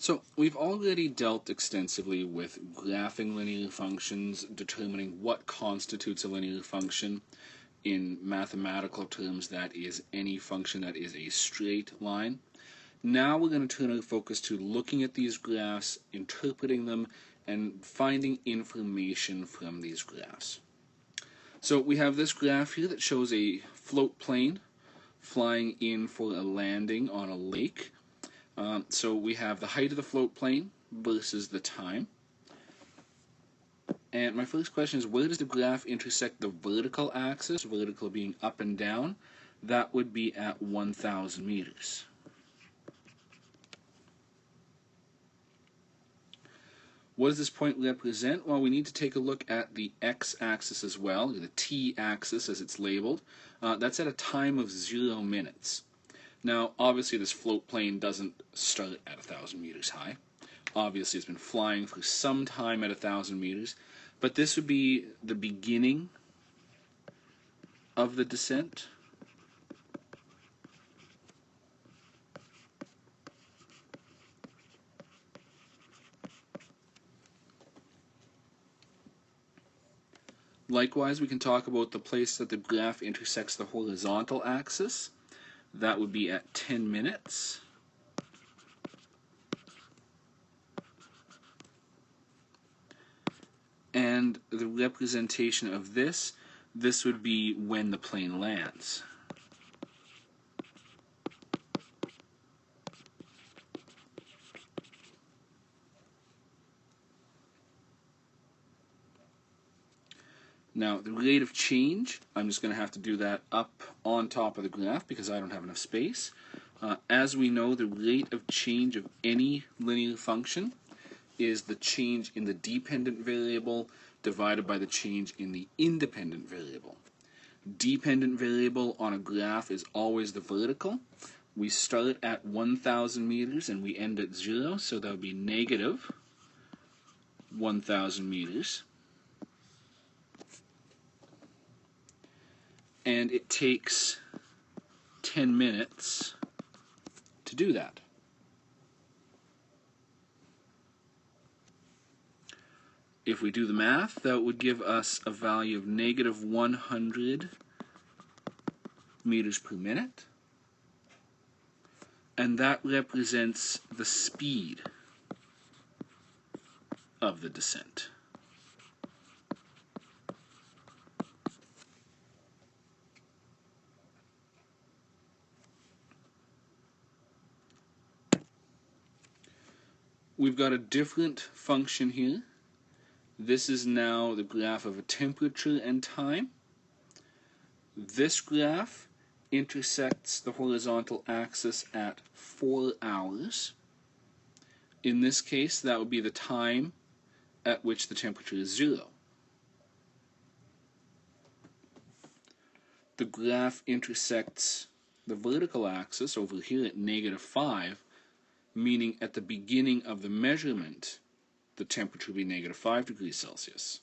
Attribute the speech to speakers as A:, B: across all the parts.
A: So we've already dealt extensively with graphing linear functions, determining what constitutes a linear function. In mathematical terms, that is any function that is a straight line. Now we're going to turn our focus to looking at these graphs, interpreting them, and finding information from these graphs. So we have this graph here that shows a float plane flying in for a landing on a lake. So we have the height of the float plane versus the time. And my first question is, where does the graph intersect the vertical axis, vertical being up and down? That would be at 1,000 meters. What does this point represent? Well, we need to take a look at the x-axis as well, the t-axis as it's labeled. That's at a time of 0 minutes. Now, obviously this float plane doesn't start at 1,000 meters high. Obviously it's been flying for some time at 1,000 meters, but this would be the beginning of the descent. Likewise, we can talk about the place that the graph intersects the horizontal axis. That would be at 10 minutes. And the representation of this would be when the plane lands. Now, the rate of change, I'm just going to have to do that up on top of the graph because I don't have enough space. As we know, the rate of change of any linear function is the change in the dependent variable divided by the change in the independent variable. Dependent variable on a graph is always the vertical. We start at 1,000 meters and we end at 0, so that would be negative 1,000 meters. And it takes 10 minutes to do that. If we do the math, that would give us a value of negative 100 meters per minute. And that represents the speed of the descent. We've got a different function here. This is now the graph of a temperature and time. This graph intersects the horizontal axis at 4 hours. In this case, that would be the time at which the temperature is 0. The graph intersects the vertical axis over here at -5, meaning at the beginning of the measurement, the temperature would be -5 degrees Celsius.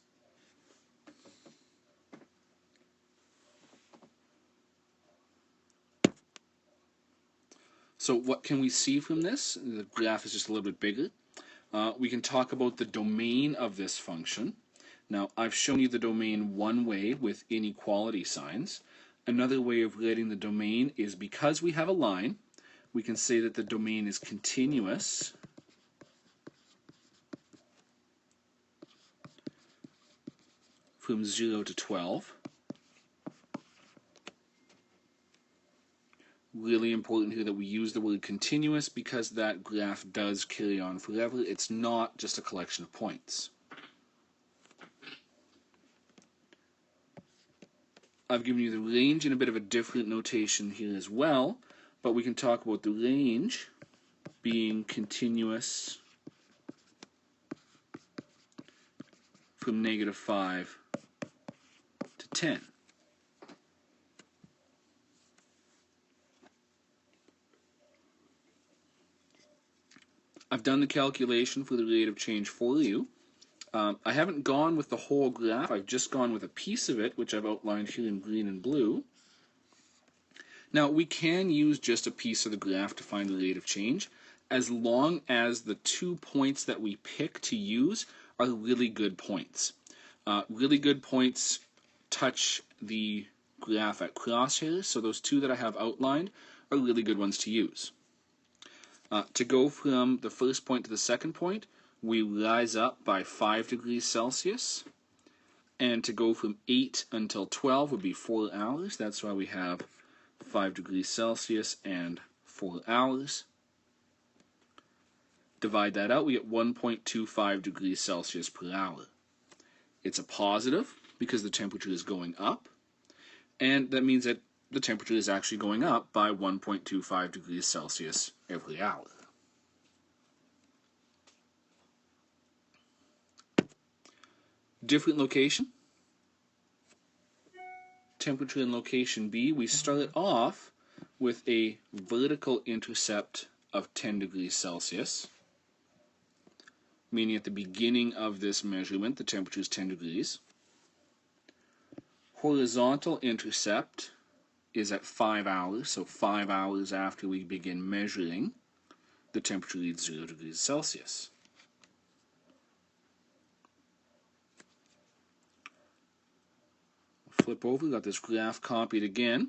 A: So what can we see from this? The graph is just a little bit bigger. We can talk about the domain of this function. Now, I've shown you the domain one way with inequality signs. Another way of writing the domain is, because we have a line, we can say that the domain is continuous from 0 to 12. Really important here that we use the word continuous because that graph does carry on forever. It's not just a collection of points. I've given you the range in a bit of a different notation here as well, but we can talk about the range being continuous from -5 to 10. I've done the calculation for the rate of change for you. I haven't gone with the whole graph, I've just gone with a piece of it, which I've outlined here in green and blue. Now, we can use just a piece of the graph to find the rate of change. as long as the 2 points that we pick to use are really good points. Really good points touch the graph at crosshairs, so those 2 that I have outlined are really good ones to use. To go from the first point to the second point, we rise up by 5 degrees Celsius. And to go from 8 until 12 would be 4 hours. That's why we have 5 degrees Celsius and 4 hours. Divide that out, we get 1.25 degrees Celsius per hour. It's a positive because the temperature is going up, and that means that the temperature is actually going up by 1.25 degrees Celsius every hour. Different location. Temperature in location B, we start off with a vertical intercept of 10 degrees Celsius, meaning at the beginning of this measurement the temperature is 10 degrees. Horizontal intercept is at 5 hours, so 5 hours after we begin measuring, the temperature reads 0 degrees Celsius. Flip over, we've got this graph copied again.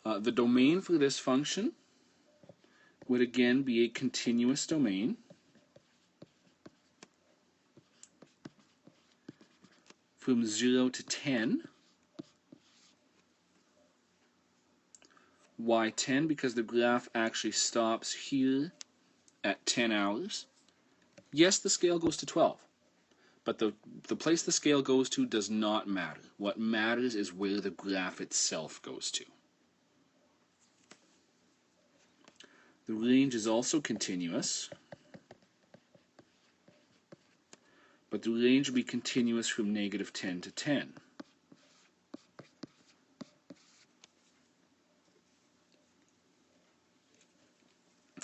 A: The domain for this function would again be a continuous domain. From 0 to 10. Why 10? Because the graph actually stops here at 10 hours. Yes, the scale goes to 12. But the place the scale goes to does not matter. What matters is where the graph itself goes to. The range is also continuous, but the range will be continuous from -10 to 10.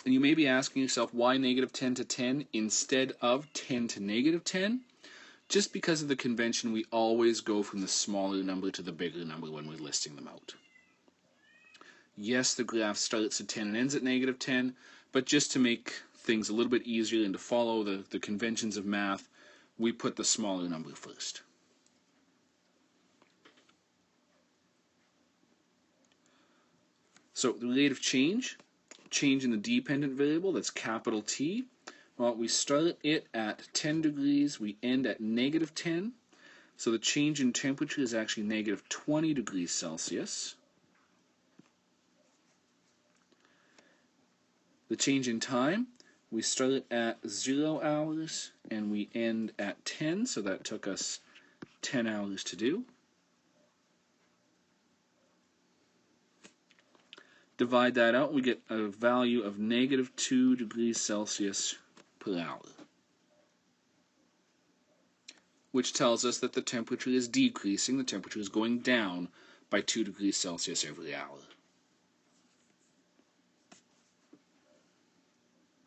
A: And you may be asking yourself, why -10 to 10 instead of 10 to -10? Just because of the convention, we always go from the smaller number to the bigger number when we're listing them out. Yes, the graph starts at 10 and ends at -10, but just to make things a little bit easier and to follow the conventions of math, we put the smaller number first. So the rate of change in the dependent variable, that's capital T. Well, we start it at 10 degrees, we end at -10. So the change in temperature is actually -20 degrees Celsius. The change in time, we start at 0 hours and we end at 10, so that took us 10 hours to do. Divide that out, we get a value of -2 degrees Celsius per hour, which tells us that the temperature is decreasing, the temperature is going down by 2 degrees Celsius every hour.